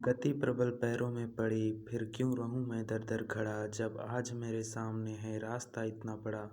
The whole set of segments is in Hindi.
गति प्रबल पैरों में पड़ी, फिर क्यों रहूं मैं दर दर खड़ा, जब आज मेरे सामने है रास्ता इतना बड़ा।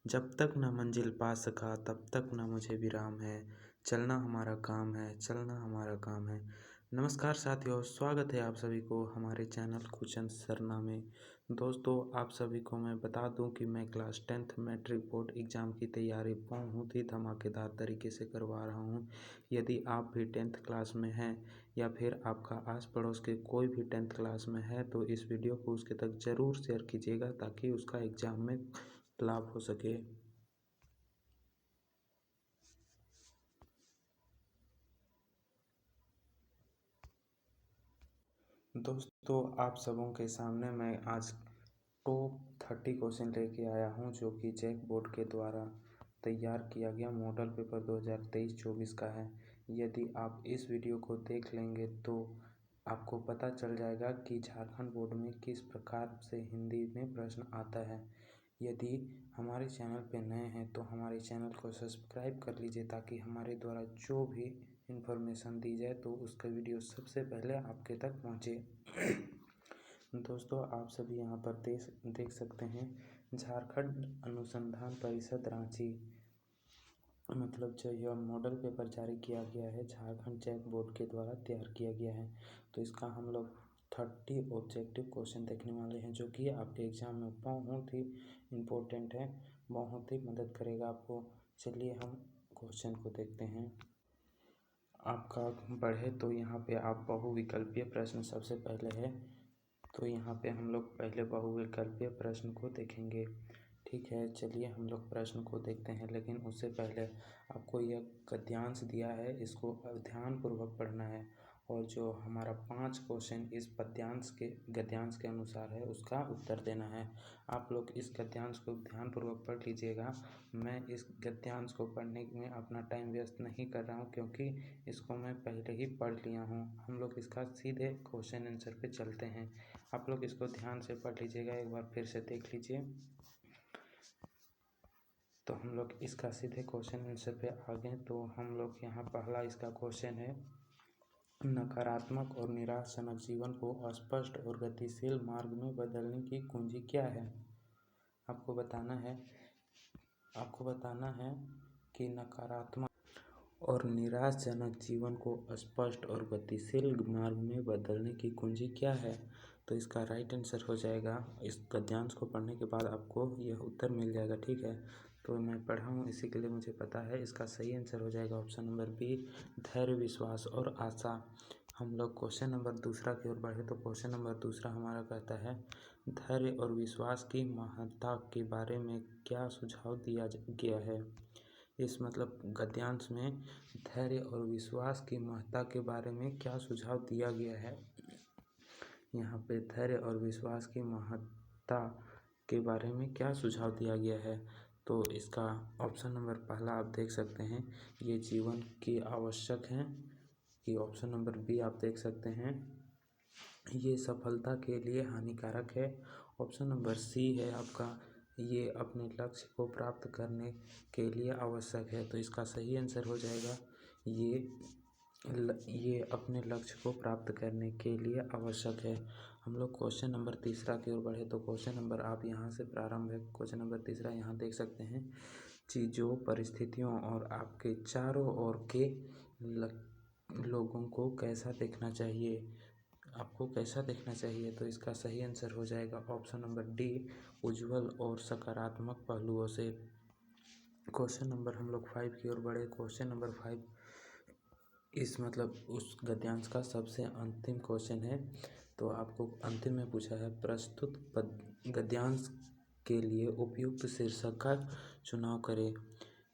जब तक न मंजिल पा सका तब तक न मुझे विराम है, चलना हमारा काम है, चलना हमारा काम है। नमस्कार साथियों, स्वागत है आप सभी को हमारे चैनल कुचन सरना में। दोस्तों, आप सभी को मैं बता दूं कि मैं class 10th matric board exam की तैयारी बहुत ही धमाकेदार तरीके से करवा रहा हूं। यदि आप भी 10th क्लास में हैं या फिर आपका आस पड़ोस के कोई भी 10th क्लास में है तो इस वीडियो को उसके तक ज़रूर शेयर कीजिएगा ताकि उसका एग्ज़ाम में लाभ हो सके। दोस्तों, आप सबों के सामने मैं आज टॉप 30 क्वेश्चन लेके आया हूं जो कि जैक बोर्ड के द्वारा तैयार किया गया मॉडल पेपर 2023-24 का है। यदि आप इस वीडियो को देख लेंगे तो आपको पता चल जाएगा कि झारखंड बोर्ड में किस प्रकार से हिंदी में प्रश्न आता है। यदि हमारे चैनल पे नए हैं तो हमारे चैनल को सब्सक्राइब कर लीजिए ताकि हमारे द्वारा जो भी इन्फॉर्मेशन दी जाए तो उसका वीडियो सबसे पहले आपके तक पहुंचे। दोस्तों, आप सभी यहाँ पर देख सकते हैं झारखंड अनुसंधान परिषद रांची, मतलब जो यह मॉडल पेपर जारी किया गया है झारखंड जैक बोर्ड के द्वारा तैयार किया गया है। तो इसका हम लोग 30 ऑब्जेक्टिव क्वेश्चन देखने वाले हैं जो कि आपके एग्ज़ाम में बहुत ही इम्पोर्टेंट है, बहुत ही मदद करेगा आपको। चलिए हम क्वेश्चन को देखते हैं। आपका बढ़े तो यहाँ पे आप बहुविकल्पीय प्रश्न सबसे पहले है, तो यहाँ पे हम लोग पहले बहुविकल्पीय प्रश्न को देखेंगे। ठीक है, चलिए हम लोग प्रश्न को देखते हैं, लेकिन उससे पहले आपको यह गद्यांश दिया है, इसको ध्यानपूर्वक पढ़ना है और जो हमारा 5 क्वेश्चन इस गद्यांश के अनुसार है उसका उत्तर देना है। आप लोग इस गद्यांश को ध्यानपूर्वक पढ़ लीजिएगा। मैं इस गद्यांश को पढ़ने में अपना टाइम व्यस्त नहीं कर रहा हूँ क्योंकि इसको मैं पहले ही पढ़ लिया हूँ। हम लोग इसका सीधे क्वेश्चन आंसर पे चलते हैं। आप लोग इसको ध्यान से पढ़ लीजिएगा, एक बार फिर से देख लीजिए। तो हम लोग इसका सीधे क्वेश्चन आंसर पे आ गए। तो हम लोग यहाँ पहला इसका क्वेश्चन है, नकारात्मक और निराशाजनक जीवन को स्पष्ट और गतिशील मार्ग में बदलने की कुंजी क्या है। आपको बताना है कि नकारात्मक और निराशाजनक जीवन को स्पष्ट और गतिशील मार्ग में बदलने की कुंजी क्या है। तो इसका राइट आंसर हो जाएगा, इस गद्यांश को पढ़ने के बाद आपको यह उत्तर मिल जाएगा। ठीक है, तो मैं पढ़ा हूँ इसी के लिए मुझे पता है। इसका सही आंसर हो जाएगा ऑप्शन नंबर बी, धैर्य, विश्वास और आशा। हम लोग क्वेश्चन नंबर दूसरा की ओर बढ़े तो क्वेश्चन नंबर दूसरा हमारा कहता है, धैर्य और विश्वास की महत्ता के बारे में क्या सुझाव दिया गया है। इस मतलब गद्यांश में धैर्य और विश्वास की महत्ता के बारे में क्या सुझाव दिया गया है। यहाँ पे धैर्य और विश्वास की महत्ता के बारे में क्या सुझाव दिया गया है। तो इसका ऑप्शन नंबर पहला आप देख सकते हैं, ये जीवन की आवश्यक हैं। कि ऑप्शन नंबर बी आप देख सकते हैं, ये सफलता के लिए हानिकारक है। ऑप्शन नंबर सी है आपका, ये अपने लक्ष्य को प्राप्त करने के लिए आवश्यक है। तो इसका सही आंसर हो जाएगा, ये अपने लक्ष्य को प्राप्त करने के लिए आवश्यक है। हम लोग क्वेश्चन नंबर तीसरा की ओर बढ़े तो क्वेश्चन नंबर आप यहाँ से प्रारंभ है। क्वेश्चन नंबर तीसरा यहाँ देख सकते हैं, चीज़ों, परिस्थितियों और आपके चारों ओर के लोगों को कैसा देखना चाहिए। आपको कैसा देखना चाहिए। तो इसका सही आंसर हो जाएगा ऑप्शन नंबर डी, उज्जवल और सकारात्मक पहलुओं से। क्वेश्चन नंबर हम लोग 5 की ओर बढ़े। क्वेश्चन नंबर 5 इस मतलब उस गद्यांश का सबसे अंतिम क्वेश्चन है। तो आपको अंतिम में पूछा है, प्रस्तुत गद्यांश के लिए उपयुक्त शीर्षक का चुनाव करें।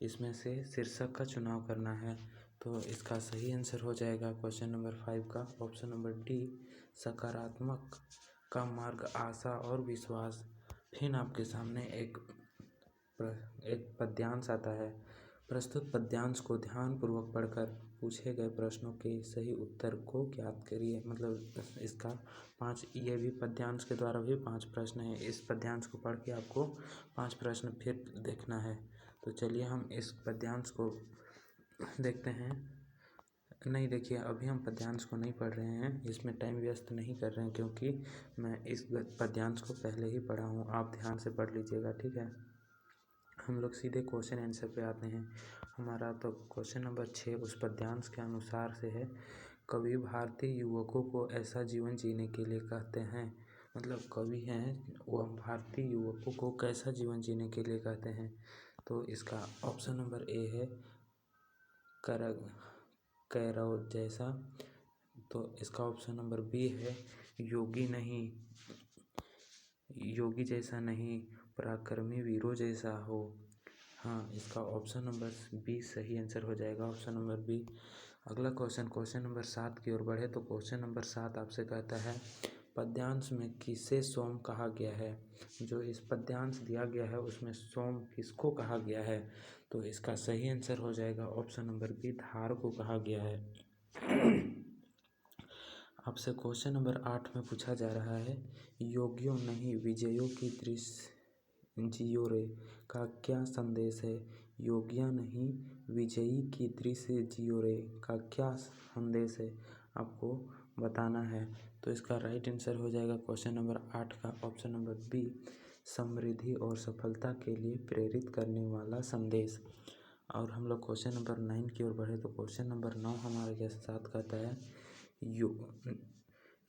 इसमें से शीर्षक का चुनाव करना है। तो इसका सही आंसर हो जाएगा क्वेश्चन नंबर 5 का ऑप्शन नंबर डी, सकारात्मक का मार्ग, आशा और विश्वास। फिर आपके सामने एक पद्यांश आता है, प्रस्तुत पद्यांश को ध्यानपूर्वक पढ़कर पूछे गए प्रश्नों के सही उत्तर को ज्ञात करिए। मतलब इसका 5, ये भी पद्यांश के द्वारा भी 5 प्रश्न है। इस पद्यांश को पढ़ के आपको 5 प्रश्न फिर देखना है। तो चलिए हम इस पद्यांश को देखते हैं। नहीं, देखिए अभी हम पद्यांश को नहीं पढ़ रहे हैं, इसमें टाइम व्यस्त नहीं कर रहे हैं क्योंकि मैं इस पद्यांश को पहले ही पढ़ा हूँ। आप ध्यान से पढ़ लीजिएगा, ठीक है। हम लोग सीधे क्वेश्चन आंसर पे आते हैं। हमारा तो क्वेश्चन नंबर 6 उस पद्यांश के अनुसार से है। कवि भारतीय युवकों को ऐसा जीवन जीने के लिए कहते हैं। मतलब कवि हैं वो भारतीय युवकों को कैसा जीवन जीने के लिए कहते हैं। तो इसका ऑप्शन नंबर ए है कैरव जैसा। तो इसका ऑप्शन नंबर बी है योगी जैसा नहीं, पराक्रमी वीरों जैसा हो। हाँ, इसका ऑप्शन नंबर बी सही आंसर हो जाएगा, ऑप्शन नंबर बी। अगला क्वेश्चन नंबर 7 की ओर बढ़े तो क्वेश्चन नंबर 7 आपसे कहता है पद्यांश में किसे सोम कहा गया है। जो इस पद्यांश दिया गया है उसमें सोम किसको कहा गया है। तो इसका सही आंसर हो जाएगा ऑप्शन नंबर बी, धार को कहा गया है। आपसे क्वेश्चन नंबर 8 में पूछा जा रहा है योगियों नहीं विजयों की दृश्य जियो रे का क्या संदेश है। योगियां नहीं विजयी की दृश्य जियो रे का क्या संदेश है, आपको बताना है। तो इसका राइट आंसर हो जाएगा क्वेश्चन नंबर 8 का ऑप्शन नंबर बी, समृद्धि और सफलता के लिए प्रेरित करने वाला संदेश। और हम लोग क्वेश्चन नंबर 9 की ओर बढ़े तो क्वेश्चन नंबर 9 हमारे के साथ कहता है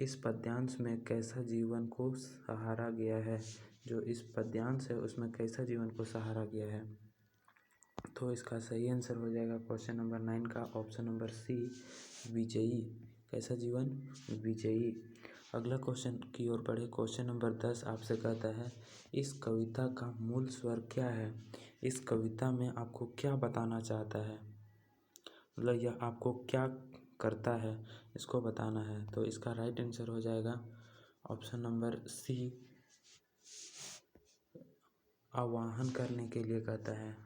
इस पद्यांश में कैसा जीवन को सहारा गया है। जो इस पद्यांश है उसमें कैसा जीवन को सहारा गया है। तो इसका सही आंसर हो जाएगा क्वेश्चन नंबर 9 का ऑप्शन नंबर सी, विजयी। कैसा जीवन, विजयी। अगला क्वेश्चन की ओर बढ़े क्वेश्चन नंबर 10 आपसे कहता है इस कविता का मूल स्वर क्या है। इस कविता में आपको क्या बताना चाहता है, मतलब यह आपको क्या करता है, इसको बताना है। तो इसका राइट आंसर हो जाएगा ऑप्शन नंबर सी, आवाहन करने के लिए कहता है।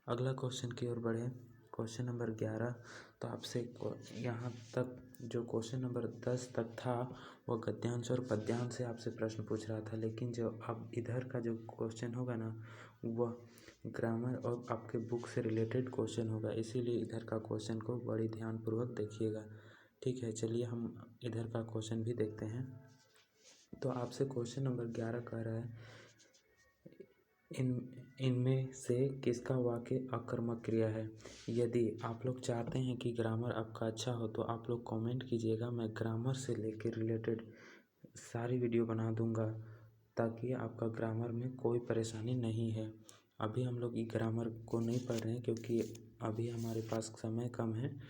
अगला क्वेश्चन की ओर बढ़े क्वेश्चन नंबर 11। तो आपसे यहाँ तक जो क्वेश्चन नंबर 10 तक था वह गद्यांश और पद्यांश से आपसे प्रश्न पूछ रहा था, लेकिन जो अब इधर का जो क्वेश्चन होगा ना वह ग्रामर और आपके बुक से रिलेटेड क्वेश्चन होगा, इसीलिए इधर का क्वेश्चन को बड़ी ध्यानपूर्वक देखिएगा, ठीक है। चलिए हम इधर का क्वेश्चन भी देखते हैं। तो आपसे क्वेश्चन नंबर 11 कह रहा है इनमें से किसका वाक्य आक्रामक क्रिया है। यदि आप लोग चाहते हैं कि ग्रामर आपका अच्छा हो तो आप लोग कमेंट कीजिएगा, मैं ग्रामर से लेकर रिलेटेड सारी वीडियो बना दूंगा ताकि आपका ग्रामर में कोई परेशानी नहीं है। अभी हम लोग ये ग्रामर को नहीं पढ़ रहे हैं क्योंकि अभी हमारे पास समय कम है।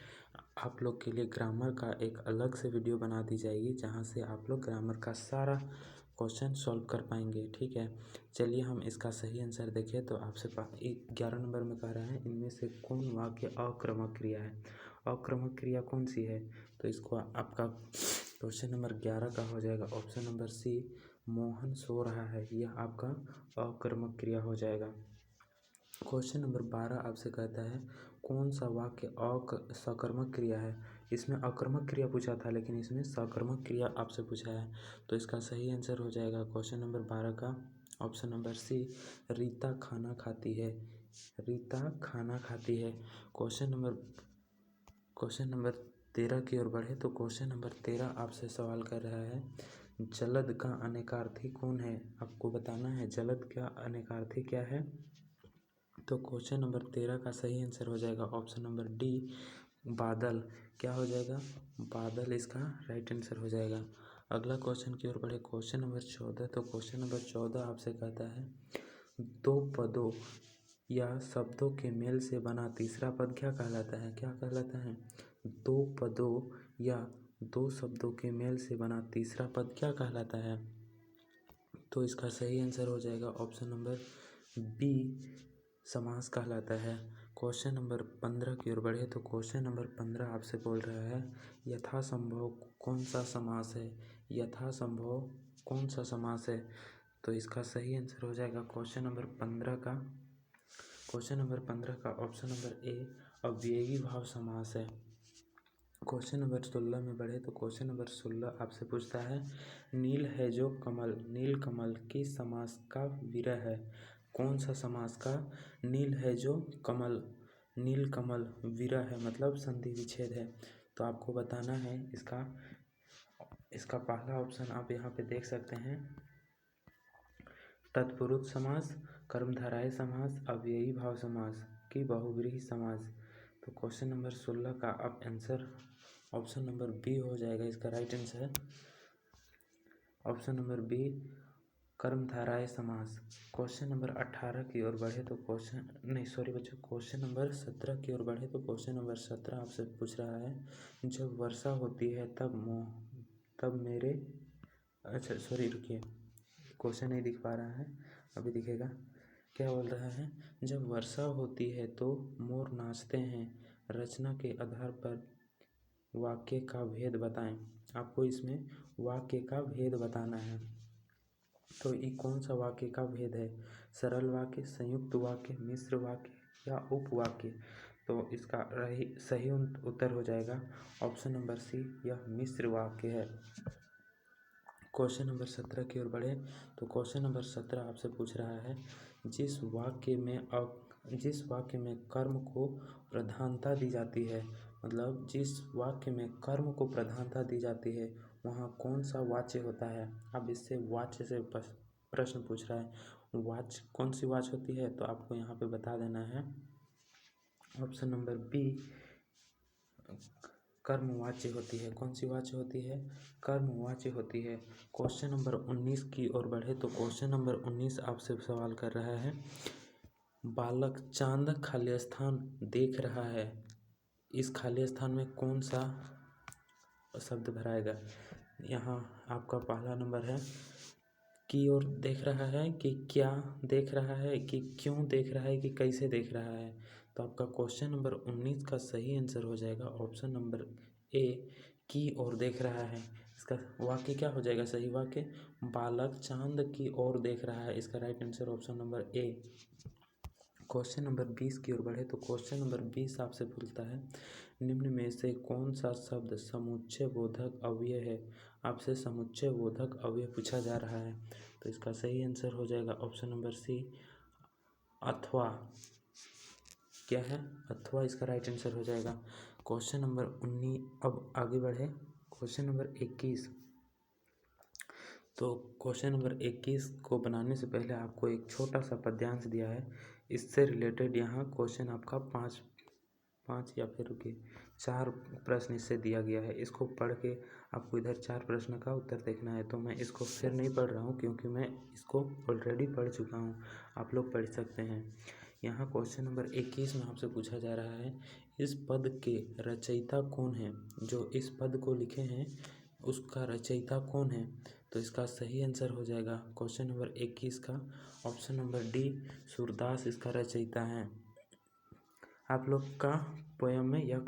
आप लोग के लिए ग्रामर का एक अलग से वीडियो बना दी जाएगी जहाँ से आप लोग ग्रामर का सारा क्वेश्चन सॉल्व कर पाएंगे, ठीक है। चलिए हम इसका सही आंसर देखें। तो आपसे 11 नंबर में कह रहा है इनमें से कौन वाक्य अक्रमक क्रिया है। अक्रमक क्रिया कौन सी है, तो इसको आपका क्वेश्चन नंबर 11 का हो जाएगा ऑप्शन नंबर सी, मोहन सो रहा है, यह आपका अक्रमक क्रिया हो जाएगा। क्वेश्चन नंबर 12 आपसे कहता है कौन सा वाक्य सकर्मक क्रिया है। इसमें अकर्मक क्रिया पूछा था लेकिन इसमें सकर्मक क्रिया आपसे पूछा है। तो इसका सही आंसर हो जाएगा क्वेश्चन नंबर 12 का ऑप्शन नंबर सी, रीता खाना खाती है, रीता खाना खाती है। क्वेश्चन नंबर 13 की ओर बढ़े तो क्वेश्चन नंबर 13 आपसे सवाल कर रहा है जलद का अनेकार्थी कौन है, आपको बताना है जलद का अनेकार्थी क्या है। तो क्वेश्चन नंबर 13 का सही आंसर हो जाएगा ऑप्शन नंबर डी, बादल। क्या हो जाएगा, बादल इसका राइट आंसर हो जाएगा। अगला क्वेश्चन की ओर बढ़े क्वेश्चन नंबर 14। तो क्वेश्चन नंबर 14 आपसे कहता है दो पदों या शब्दों के मेल से बना तीसरा पद क्या कहलाता है। क्या कहलाता है, दो पदों या दो शब्दों के मेल से बना तीसरा पद क्या कहलाता है। तो इसका सही आंसर हो जाएगा ऑप्शन नंबर बी, समास कहलाता है। क्वेश्चन नंबर 15 की ओर बढ़े तो क्वेश्चन नंबर 15 आपसे बोल रहा है यथासंभव कौन सा समास है, यथासंभव कौन सा समास है। तो इसका सही आंसर हो जाएगा क्वेश्चन नंबर 15 का ऑप्शन नंबर ए, अव्ययी भाव समास है। क्वेश्चन नंबर 16 में बढ़े तो क्वेश्चन नंबर 16 आपसे पूछता है नील है जो कमल, नील कमल किस समास का विरह है। कौन सा समास का नील है जो कमल नीलकमल विरह है, मतलब संधि विच्छेद है। तो आपको बताना है इसका पहला ऑप्शन आप यहाँ पे देख सकते हैं, तत्पुरुष समास, कर्मधारय समास, अव्ययी भाव समास की बहुव्रीहि समास। तो क्वेश्चन नंबर 16 का अब आंसर ऑप्शन नंबर बी हो जाएगा, इसका right answer option number B, कर्मधारय समास। क्वेश्चन नंबर 18 की ओर बढ़े तो क्वेश्चन नंबर 17 की ओर बढ़े तो क्वेश्चन नंबर 17 आपसे पूछ रहा है, जब वर्षा होती है तब मेरे रुकिए, क्वेश्चन नहीं दिख पा रहा है, अभी दिखेगा। क्या बोल रहा है, जब वर्षा होती है तो मोर नाचते हैं, रचना के आधार पर वाक्य का भेद बताएं। आपको इसमें वाक्य का भेद बताना है। तो ये कौन सा वाक्य का भेद है, सरल वाक्य, संयुक्त वाक्य, मिश्र वाक्य या उपवाक्य। तो इसका सही उत्तर हो जाएगा ऑप्शन नंबर सी, यह मिश्र वाक्य है। क्वेश्चन नंबर 17 की ओर बढ़े तो क्वेश्चन नंबर 17 आपसे पूछ रहा है, जिस वाक्य में कर्म को प्रधानता दी जाती है, मतलब जिस वाक्य में कर्म को प्रधानता दी जाती है वहाँ कौन सा वाच्य होता है। अब इससे वाच्य से प्रश्न पूछ रहा है, वाच्य कौन सी वाच्य होती है, तो आपको यहाँ पे बता देना है ऑप्शन नंबर बी, कर्मवाच्य होती है। कौन सी वाच्य होती है, कर्मवाच्य होती है। क्वेश्चन नंबर 19 की ओर बढ़े तो क्वेश्चन नंबर 19 आपसे सवाल कर रहा है, बालक चांद खाली स्थान देख रहा है, इस खाली स्थान में कौन सा शब्द भराएगा। यहाँ आपका पहला नंबर है, की ओर देख रहा है, कि क्या देख रहा है, कि क्यों देख रहा है, कि कैसे देख रहा है। तो आपका क्वेश्चन नंबर 19 का सही आंसर हो जाएगा ऑप्शन नंबर ए, की ओर देख रहा है। इसका वाक्य क्या हो जाएगा, सही वाक्य, बालक चांद की ओर देख रहा है। इसका right answer option number A. Question number 20 की ओर बढ़े तो क्वेश्चन नंबर 20 आपसे पूछता है, निम्न में से कौन सा शब्द समुच्चय बोधक अव्यय है। आपसे समुच्चय बोधक अव्यय पूछा जा रहा है। तो इसका सही आंसर हो जाएगा ऑप्शन नंबर सी, अथवा। क्या है, अथवा, इसका राइट आंसर हो जाएगा। क्वेश्चन नंबर 19 अब आगे बढ़े, क्वेश्चन नंबर 21। तो क्वेश्चन नंबर 21 को बनाने से पहले आपको एक छोटा सा पद्यांश दिया है, इससे रिलेटेड यहाँ क्वेश्चन आपका पाँच या फिर रुकिए 4 प्रश्न इससे दिया गया है। इसको पढ़ के आपको इधर 4 प्रश्न का उत्तर देखना है। तो मैं इसको फिर नहीं पढ़ रहा हूँ क्योंकि मैं इसको ऑलरेडी पढ़ चुका हूँ, आप लोग पढ़ सकते हैं। यहाँ क्वेश्चन नंबर 21 में आपसे पूछा जा रहा है, इस पद के रचयिता कौन है, जो इस पद को लिखे हैं उसका रचयिता कौन है। तो इसका सही आंसर हो जाएगा क्वेश्चन नंबर 21 का ऑप्शन नंबर डी, सूरदास इसका रचयिता है। आप लोग का पोयम में यह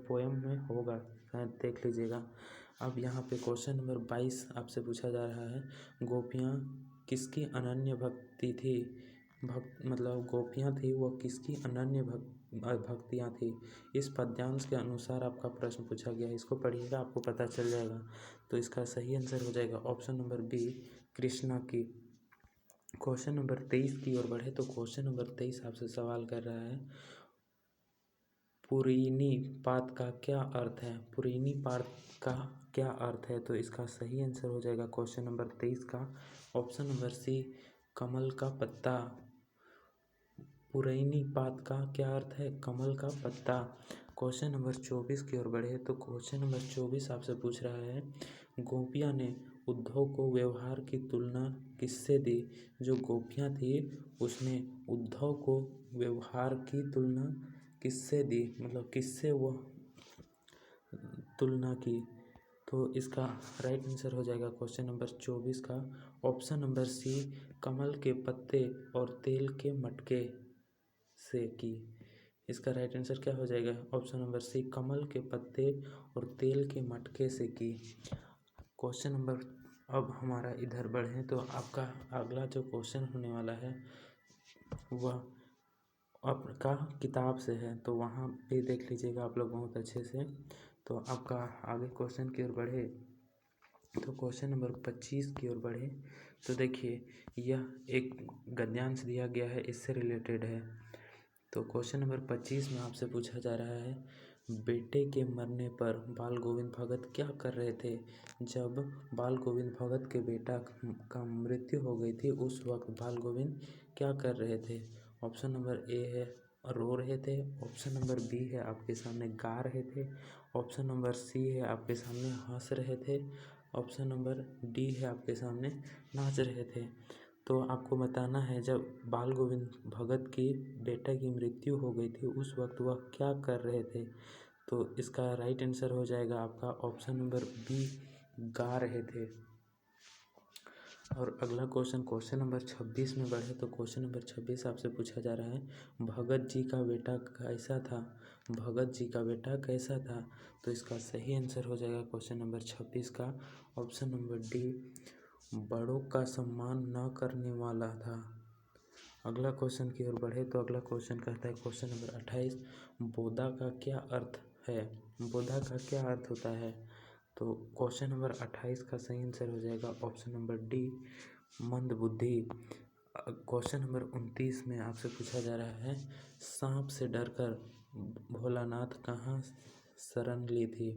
पोयम में होगा, देख लीजिएगा। अब यहाँ पे क्वेश्चन नंबर 22 आपसे पूछा जा रहा है, गोपियाँ किसकी अनन्य भक्ति थी, मतलब गोपियाँ थी वो किसकी अनन्य भक्तियाँ थी। इस पद्यांश के अनुसार आपका प्रश्न पूछा गया है, इसको पढ़िएगा आपको पता चल जाएगा। तो इसका सही आंसर हो जाएगा ऑप्शन नंबर बी, कृष्णा की। क्वेश्चन नंबर 23 की ओर बढ़े तो क्वेश्चन नंबर 23 आपसे सवाल कर रहा है, पुरीनी पात का क्या अर्थ है। पुरीनी पात का क्या अर्थ है। तो इसका सही आंसर हो जाएगा क्वेश्चन नंबर 23 का ऑप्शन नंबर सी, कमल का पत्ता। पुरैनी पात का क्या अर्थ है, कमल का पत्ता। क्वेश्चन नंबर 24 की ओर बढ़े तो क्वेश्चन नंबर 24 आपसे पूछ रहा है, गोपियाँ ने उद्धव को व्यवहार की तुलना किससे दी। जो गोपियाँ थी उसने उद्धव को व्यवहार की तुलना किससे दी, मतलब किससे वो तुलना की। तो इसका राइट आंसर हो जाएगा क्वेश्चन नंबर 24 का ऑप्शन नंबर सी, कमल के पत्ते और तेल के मटके से की। इसका राइट आंसर क्या हो जाएगा ऑप्शन नंबर सी, कमल के पत्ते और तेल के मटके से की। क्वेश्चन नंबर अब हमारा इधर बढ़े तो आपका अगला जो क्वेश्चन होने वाला है वह आपका किताब से है, तो वहाँ पे देख लीजिएगा आप लोग बहुत अच्छे से। तो आपका आगे क्वेश्चन की ओर बढ़े तो क्वेश्चन नंबर 25 की ओर बढ़े तो देखिए, यह एक गद्यांश दिया गया है, इससे रिलेटेड है। तो क्वेश्चन नंबर 25 में आपसे पूछा जा रहा है, बेटे के मरने पर बाल गोविंद भगत क्या कर रहे थे। जब बाल गोविंद भगत के बेटा का मृत्यु हो गई थी उस वक्त बाल गोविंद क्या कर रहे थे। ऑप्शन नंबर ए है रो रहे थे, ऑप्शन नंबर बी है आपके सामने गा रहे थे, ऑप्शन नंबर सी है आपके सामने हंस रहे थे, ऑप्शन नंबर डी है आपके सामने नाच रहे थे। तो आपको बताना है जब बाल गोविंद भगत की बेटा की मृत्यु हो गई थी उस वक्त वह क्या कर रहे थे। तो इसका राइट आंसर हो जाएगा आपका ऑप्शन नंबर बी गा रहे थे। और अगला क्वेश्चन नंबर 26 में बढ़े तो क्वेश्चन नंबर 26 आपसे पूछा जा रहा है, भगत जी का बेटा कैसा था। भगत जी का बेटा कैसा था। तो इसका सही आंसर हो जाएगा क्वेश्चन नंबर 26 का ऑप्शन नंबर डी बड़ों का सम्मान न करने वाला था। अगला क्वेश्चन की ओर बढ़े तो अगला क्वेश्चन कहता है क्वेश्चन नंबर 28, बोधा का क्या अर्थ है। बोधा का क्या अर्थ होता है। तो क्वेश्चन नंबर 28 का सही आंसर हो जाएगा ऑप्शन नंबर डी मंद बुद्धि। क्वेश्चन नंबर 29 में आपसे पूछा जा रहा है, सांप से डरकर भोलानाथ कहाँ शरण ली थी।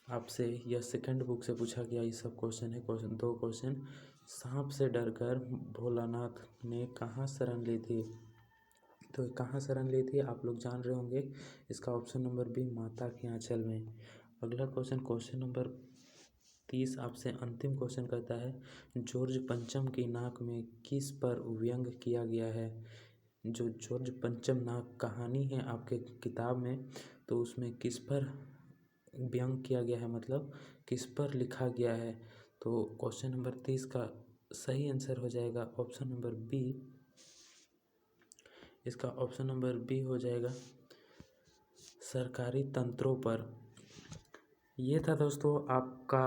आपसे यह सेकंड बुक से पूछा गया ये सब क्वेश्चन है। दो क्वेश्चन, सांप से डरकर भोलानाथ ने कहाँ शरण ली थी। तो कहाँ शरण ली थी आप लोग जान रहे होंगे, इसका ऑप्शन नंबर बी माता के आंचल में। अगला क्वेश्चन नंबर 30 आपसे अंतिम क्वेश्चन करता है, जॉर्ज पंचम की नाक में किस पर व्यंग किया गया है। जो जॉर्ज पंचम नाक कहानी है आपके किताब में तो उसमें किस पर व्यंग किया गया है, मतलब किस पर लिखा गया है। तो क्वेश्चन नंबर 30 का सही आंसर हो जाएगा ऑप्शन नंबर बी। इसका ऑप्शन नंबर बी हो जाएगा सरकारी तंत्रों पर। ये था दोस्तों आपका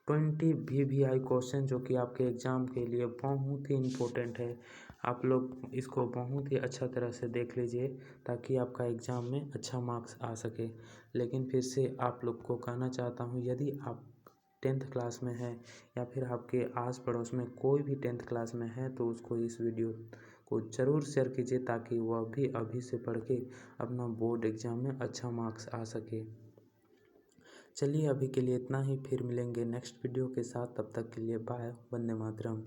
20 VVI क्वेश्चन जो कि आपके एग्ज़ाम के लिए बहुत ही इम्पोर्टेंट है। आप लोग इसको बहुत ही अच्छा तरह से देख लीजिए ताकि आपका एग्ज़ाम में अच्छा मार्क्स आ सके। लेकिन फिर से आप लोग को कहना चाहता हूँ, यदि आप 10th क्लास में हैं या फिर आपके आस पड़ोस में कोई भी 10th क्लास में है तो उसको इस वीडियो को ज़रूर शेयर कीजिए ताकि वह भी अभी से पढ़ के अपना बोर्ड एग्ज़ाम में अच्छा मार्क्स आ सके। चलिए अभी के लिए इतना ही, फिर मिलेंगे नेक्स्ट वीडियो के साथ। तब तक के लिए बाय। वंदे मातरम।